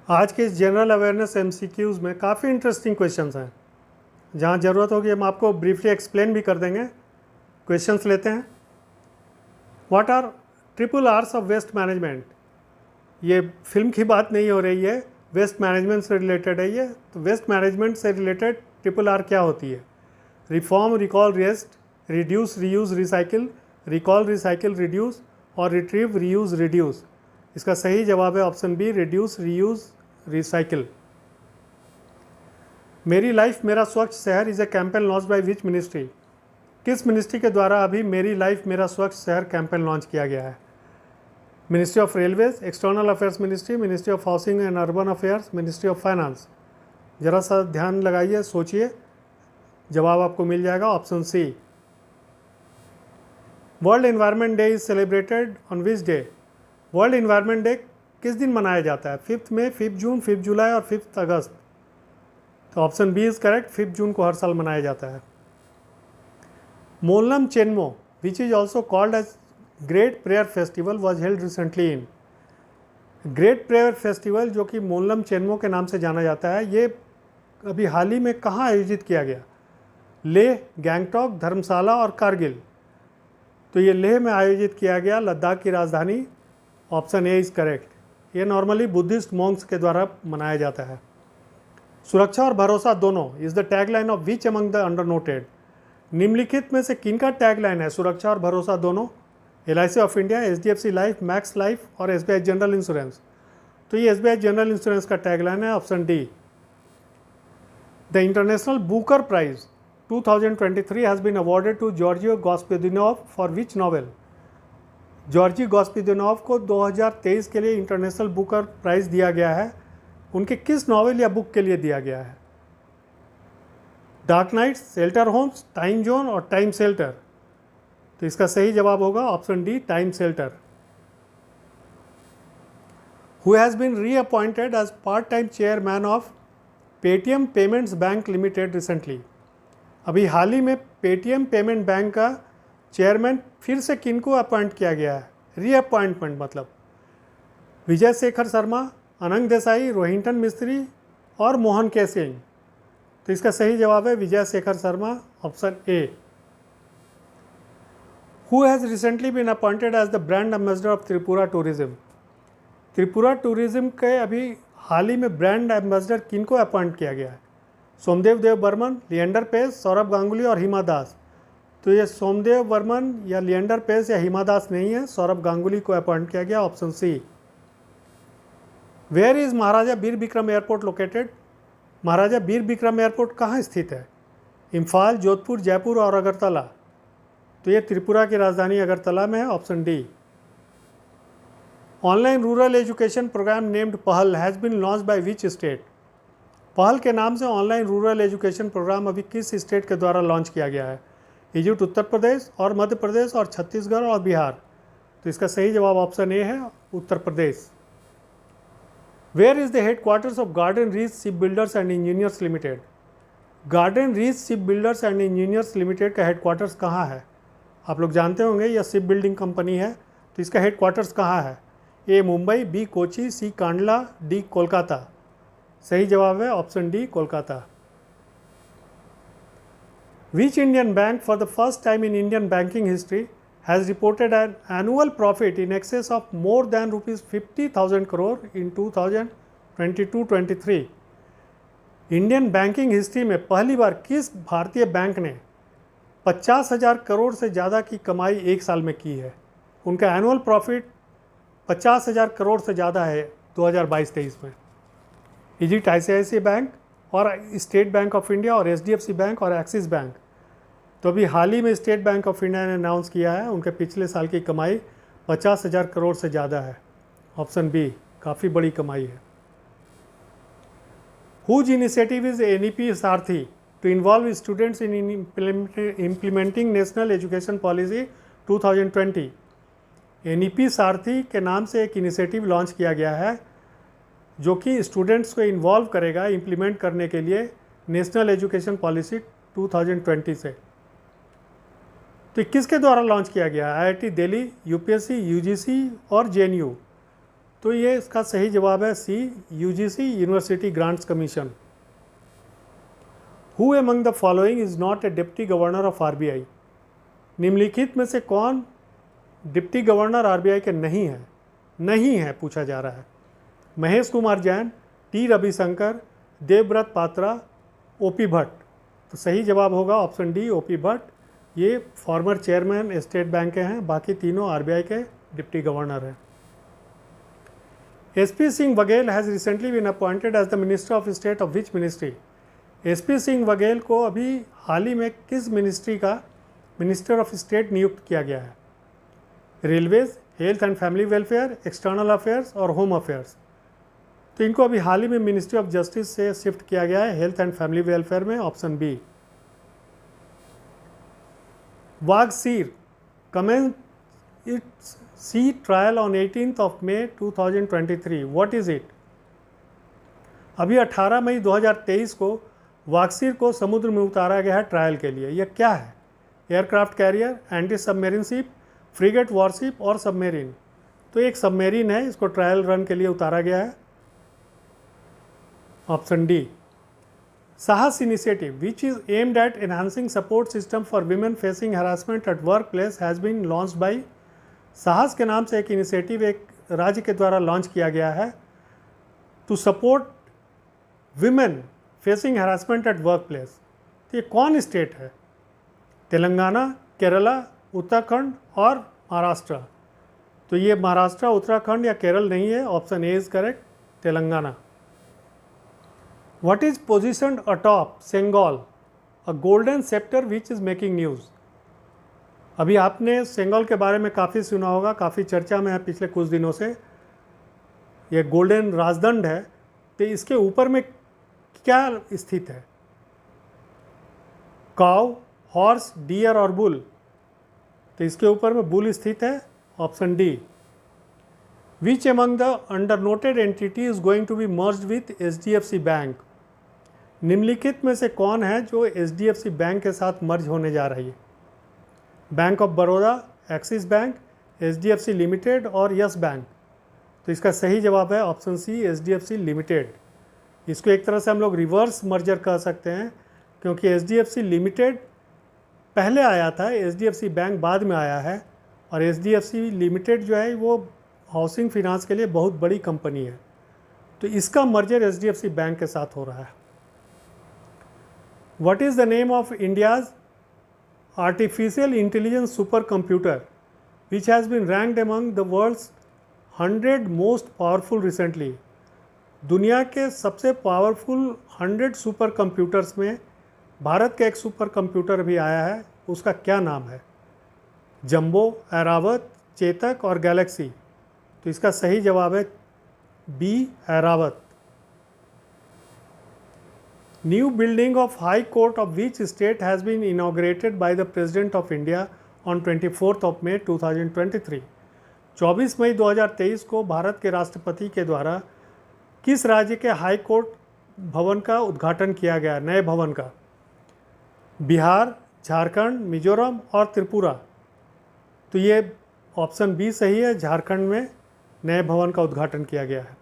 आज के इस जनरल अवेयरनेस एमसीक्यूज़ में काफ़ी इंटरेस्टिंग क्वेश्चंस हैं। जहाँ ज़रूरत होगी हम आपको ब्रीफली एक्सप्लेन भी कर देंगे। क्वेश्चंस लेते हैं। What are triple Rs of waste management? ये फिल्म की बात नहीं हो रही है, वेस्ट मैनेजमेंट से रिलेटेड है ये। तो वेस्ट मैनेजमेंट से रिलेटेड ट्रिपल आर क्या होती है? Reform, recall, rest, reduce, reuse, recycle, recall, recycle, reduce और रिट्रीव, रीयूज़, रिड्यूस। इसका सही जवाब है option B, reduce, reuse, recycle. मेरी लाइफ मेरा स्वच्छ शहर is a campaign launch by which ministry? किस मिनिस्ट्री के द्वारा अभी मेरी लाइफ मेरा स्वच्छ शहर कैंपेन लॉन्च किया गया है? Ministry of railways, external affairs ministry, ministry of housing and urban affairs, ministry of finance. ज़रा सा ध्यान लगाइए, सोचिए, जवाब आपको मिल जाएगा option C. World environment day is celebrated on which day? World environment day किस दिन मनाया जाता है? 5 मई, 5 जून, 5 जुलाई और 5 अगस्त। तो ऑप्शन बी इज़ करेक्ट, 5 जून को हर साल मनाया जाता है। Monlam Chenmo which is also called as great prayer festival was held recently in? Great prayer festival जो कि मोलम चेन्मो के नाम से जाना जाता है, ये अभी हाल ही में कहाँ आयोजित किया गया? लेह, गैंगटॉक, धर्मशाला और कारगिल। तो ये लेह में आयोजित किया गया, लद्दाख की राजधानी। Option A is correct. ये नॉर्मली बुद्धिस्ट मॉन्क्स के द्वारा मनाया जाता है। सुरक्षा और भरोसा दोनों is the tagline of which among the under noted? निम्नलिखित में से किनका टैगलाइन है सुरक्षा और भरोसा दोनों? LIC of India, HDFC life, Max life और SBI जनरल इंश्योरेंस। तो ये SBI जनरल इंश्योरेंस का टैगलाइन है, option D. The International Booker Prize 2023 has been awarded to Georgi Gospodinov for which novel? Georgi Gospodinov को 2023 के लिए international Booker prize दिया गया है। उनके किस नॉवेल या बुक के लिए दिया गया है? Dark nights, shelter homes, time zone और टाइम शेल्टर। तो इसका सही जवाब होगा option D, time shelter. Who has been reappointed as part time chairman of Paytm payments bank limited recently? अभी हाल ही में पेटीएम पेमेंट बैंक का चेयरमैन फिर से किनको अपॉइंट किया गया है? रीअपॉइंटमेंट मतलब विजय शेखर शर्मा, अनंग देसाई, रोहिंटन मिस्त्री और मोहन के सिंह। तो इसका सही जवाब है Vijay Shekhar Sharma, option A. Who has recently been appointed as the brand ambassador of Tripura tourism? Tripura tourism के अभी हाल ही में ब्रांड एम्बेसडर किनको अपॉइंट किया गया है? सोमदेव देव बर्मन, लिएंडर पेस, सौरभ गांगुली और हिमा दास। तो ये सोमदेव बर्मन या लिएंडर पेस या हिमा दास नहीं है, सौरभ गांगुली को अपॉइंट किया गया, option C. Where is Maharaja Bir Bikram airport located? Maharaja Bir Bikram airport कहाँ स्थित है? इम्फाल, जोधपुर, जयपुर और अगरतला। तो ये त्रिपुरा की राजधानी अगरतला में है, option D. Online rural education program named Pahal has been launch by which state? Pahal के नाम से ऑनलाइन रूरल एजुकेशन प्रोग्राम अभी किस स्टेट के द्वारा लॉन्च किया गया है? इज इट उत्तर प्रदेश और मध्य प्रदेश और छत्तीसगढ़ और बिहार? तो इसका सही जवाब ऑप्शन ए है, Uttar Pradesh. Where is the headquarters of garden reach ship builders and engineers limited? Garden reach ship builders and engineers limited का हेडक्वार्टर्स कहाँ है? आप लोग जानते होंगे यह शिप बिल्डिंग कंपनी है। तो इसका हेडक्वार्टर्स कहाँ है? ए मुंबई, बी कोची, सी कांडला, डी कोलकाता। सही जवाब है option D, Kolkata. Which Indian bank for the first time in Indian banking history has reported an annual profit in excess of more than rupees 50,000 crore in 2022-23? Indian banking history में पहली बार किस भारतीय bank ने 50,000 करोड़ से ज़्यादा की कमाई एक साल में की है? उनका एनुअल प्रॉफिट 50,000 करोड़ से ज़्यादा है 2022-23 में। इज इट ICICI बैंक और स्टेट बैंक ऑफ इंडिया और HDFC बैंक और एक्सिस बैंक? तो अभी हाल ही में स्टेट बैंक ऑफ इंडिया ने अनाउंस किया है उनके पिछले साल की कमाई 50,000 करोड़ से ज़्यादा है, ऑप्शन बी, काफ़ी बड़ी कमाई है। Whose initiative is NEP Saarthi to involve students in implementing national education policy 2020? NEP सारथी के नाम से एक इनिशिएटिव लॉन्च किया गया है जो कि स्टूडेंट्स को इन्वॉल्व करेगा इम्प्लीमेंट करने के लिए नेशनल एजुकेशन पॉलिसी 2020 से। तो किसके द्वारा लॉन्च किया गया? IIT दिल्ली, UPSC, UGC और JNU। तो ये इसका सही जवाब है C, UGC university grants commission. Who among the following is not a deputy governor of RBI? निम्नलिखित में से कौन डिप्टी गवर्नर आरबीआई के नहीं है पूछा जा रहा है। Mahesh Kumar Jain, T Ravishankar, Devvrat Patra, OP Bhatt. तो सही जवाब होगा ऑप्शन डी, ओपी भट्ट। ये फॉर्मर चेयरमैन स्टेट बैंक के हैं, बाकी तीनों आरबीआई के डिप्टी गवर्नर हैं। SP Singh Baghel has recently been appointed as the minister of state of which ministry? SP Singh Baghel को अभी हाल ही में किस मिनिस्ट्री का मिनिस्टर ऑफ स्टेट नियुक्त किया गया है? Railways, health and family welfare, external affairs और होम अफेयर्स। तो इनको अभी हाल ही में मिनिस्ट्री ऑफ जस्टिस से शिफ्ट किया गया है हेल्थ एंड फैमिली वेलफेयर में, option B. Vagsheer commences its sea trial on 18th of May 2023. What is it? अभी 18 मई 2023 को वागसीर को समुद्र में उतारा गया है ट्रायल के लिए। यह क्या है? Aircraft carrier, anti submarine ship, frigate worship और सबमेरिन। तो एक सबमेरिन है, इसको ट्रायल रन के लिए उतारा गया है, option D. Sahas initiative which is aimed at enhancing support system for women facing harassment at work place has been launched by. Sahas के नाम से एक इनिशिएटिव एक राज्य के द्वारा लॉन्च किया गया है to support women facing harassment at work place. तो ये कौन स्टेट है? तेलंगाना, केरला, उत्तराखंड और महाराष्ट्र। तो ये महाराष्ट्र, उत्तराखंड या केरल नहीं है, option A is correct, Telangana. What is positioned atop Sengol, a golden sceptre which is making news? अभी आपने सेंगोल के बारे में काफ़ी सुना होगा, काफ़ी चर्चा में है पिछले कुछ दिनों से। ये गोल्डन राजदंड है, तो इसके ऊपर में क्या स्थित है? काउ, हॉर्स, डियर और बुल। तो इसके ऊपर में बुल स्थित है, option D. Which among the under noted entity is going to be merged with HDFC bank? निम्नलिखित में से कौन है जो एचडीएफसी बैंक के साथ मर्ज होने जा रही है? Bank of Baroda, axis bank, HDFC limited और यस बैंक। तो इसका सही जवाब है ऑप्शन सी, एचडीएफसी लिमिटेड। इसको एक तरह से हम लोग रिवर्स मर्जर कह सकते हैं, क्योंकि एचडीएफसी लिमिटेड पहले आया था, एचडीएफसी बैंक बाद में आया है। और एचडीएफसी लिमिटेड जो है वो हाउसिंग फिनांस के लिए बहुत बड़ी कंपनी है, तो इसका मर्जर एचडीएफसी बैंक के साथ हो रहा है। What is the name of India's artificial intelligence super computer which has been ranked among the world's 100 most powerful recently? दुनिया के सबसे पावरफुल 100 सुपर कंप्यूटर्स में भारत का एक सुपर कंप्यूटर भी आया है, उसका क्या नाम है? जंबो, ऐरावत, चेतक और गैलेक्सी। तो इसका सही जवाब है B, Airawat. New building of high court of which state has been inaugurated by the president of India on 24th of May 2023? 24 मई 2023 को भारत के राष्ट्रपति के द्वारा किस राज्य के हाई कोर्ट भवन का उद्घाटन किया गया, नए भवन का? बिहार, झारखंड, मिजोरम और त्रिपुरा। तो ये ऑप्शन बी सही है, झारखंड में नए भवन का उद्घाटन किया गया है।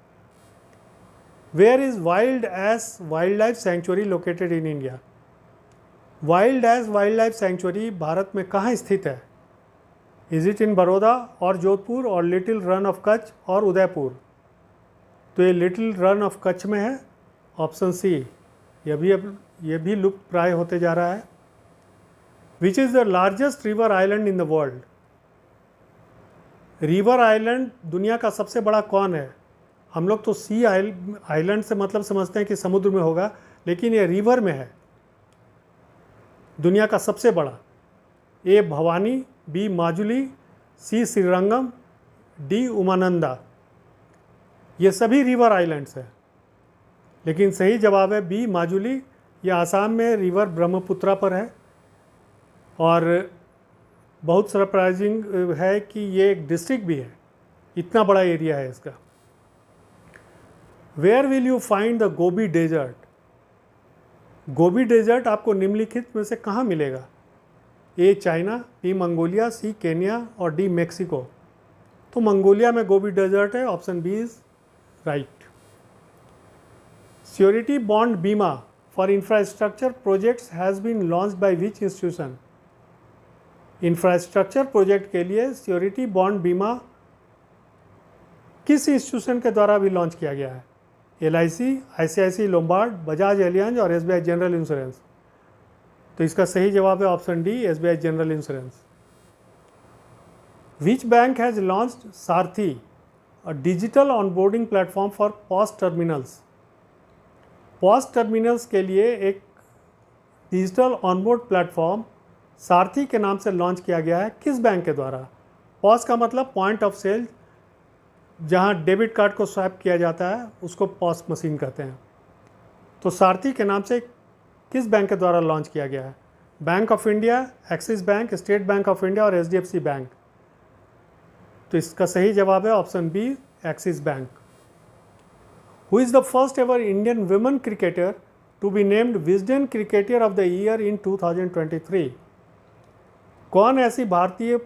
Where is wild ass wildlife sanctuary located in India? Wild ass wildlife sanctuary भारत में कहाँ स्थित है? इज इट इन बड़ौदा और जोधपुर और लिटिल रन ऑफ कच्छ और उदयपुर? तो ये लिटिल रन ऑफ कच्छ में है, ऑप्शन सी। ये भी लुप्त प्राय होते जा रहा है। Which is the largest river island in the world? River island दुनिया का सबसे बड़ा कौन है? हम लोग तो सी आइलैंड से मतलब समझते हैं कि समुद्र में होगा, लेकिन ये रिवर में है। दुनिया का सबसे बड़ा, ए भवानी, बी माजुली, सी श्रीरंगम, डी उमानंदा। ये सभी रिवर आइलैंड्स हैं, लेकिन सही जवाब है बी, माजुली। ये आसाम में रिवर ब्रह्मपुत्रा पर है। और बहुत सरप्राइजिंग है कि ये एक डिस्ट्रिक्ट भी है, इतना बड़ा एरिया है इसका। Where will you find the Gobi desert? Gobi desert आपको निम्नलिखित में से कहाँ मिलेगा? A China, B Mongolia, C Kenya और डी मेक्सिको। तो मंगोलिया में गोबी डेजर्ट है, option B is right. Surety bond Bima for infrastructure projects has been launched by which institution. Infrastructure project के लिए श्योरिटी बॉन्ड बीमा किस इंस्टीट्यूशन के द्वारा भी लॉन्च किया गया है? LIC, ICICI Lombard, Bajaj Allianz और SBI जनरल इंश्योरेंस। तो इसका सही जवाब है option D, SBI general insurance. Which bank has launched Saarthi, a digital onboarding platform for POS terminals. POS terminals के लिए एक डिजिटल ऑनबोर्ड प्लेटफॉर्म सारथी के नाम से लॉन्च किया गया है, किस बैंक के द्वारा? पॉस का मतलब पॉइंट ऑफ सेल, जहां डेबिट कार्ड को स्वैप किया जाता है उसको पॉस मशीन कहते हैं। तो सारथी के नाम से किस बैंक के द्वारा लॉन्च किया गया है? Bank of India, Axis bank, state bank of India और HDFC बैंक। तो इसका सही जवाब है option B, Axis bank. Who is the first ever Indian women cricketer to be named Wisden cricketer of the year in 2023। कौन ऐसी भारतीय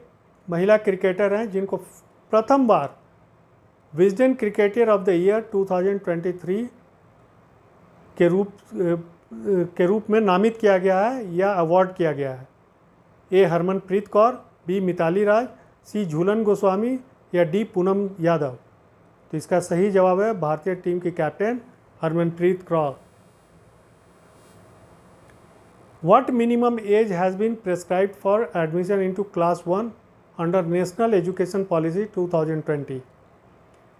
महिला क्रिकेटर हैं जिनको प्रथम बार Wisden cricketer of the year 2023 के रूप में नामित किया गया है या अवार्ड किया गया है? ए हरमनप्रीत कौर, बी मिताली राज, सी झूलन गोस्वामी या डी पूनम यादव। तो इसका सही जवाब है भारतीय टीम की captain Harmanpreet Kaur. What minimum age has been prescribed for admission into class 1 under National Education Policy 2020?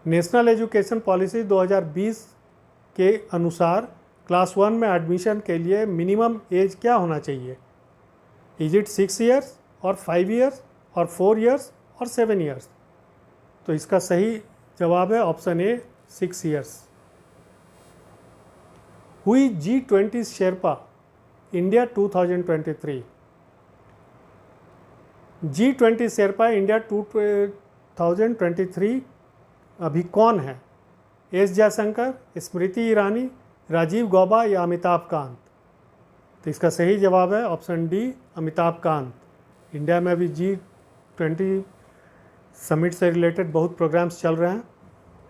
National education policy 2020 के अनुसार क्लास 1 में एडमिशन के लिए मिनिमम एज क्या होना चाहिए? इज इट 6 ईयर्स और 5 ईयर्स और 4 ईयर्स और 7 ईयर्स? तो इसका सही जवाब है ऑप्शन ए, 6 ईयर्स। हुई G20 Sherpa India 2023। G20 Sherpa India 2023 अभी कौन है? एस जयशंकर, स्मृति ईरानी, राजीव गौबा या अमिताभ कांत? तो इसका सही जवाब है option D, Amitabh Kant. India में अभी G20 समिट से रिलेटेड बहुत प्रोग्राम्स चल रहे हैं,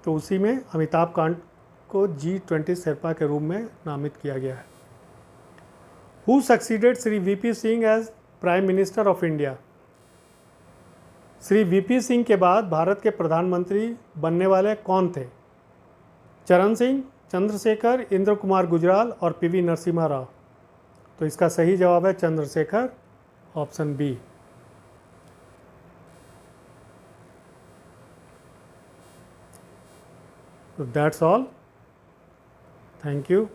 तो उसी में अमिताभ कांत को G20 शेरपा के रूप में नामित किया गया है। Who succeeded Shri VP Singh as prime minister of India. Shri VP Singh के बाद भारत के प्रधानमंत्री बनने वाले कौन थे? चरण सिंह, चंद्रशेखर, इंद्र कुमार गुजराल और PV नरसिम्हा राव। तो इसका सही जवाब है Chandrashekhar, option B. So that's all. Thank you.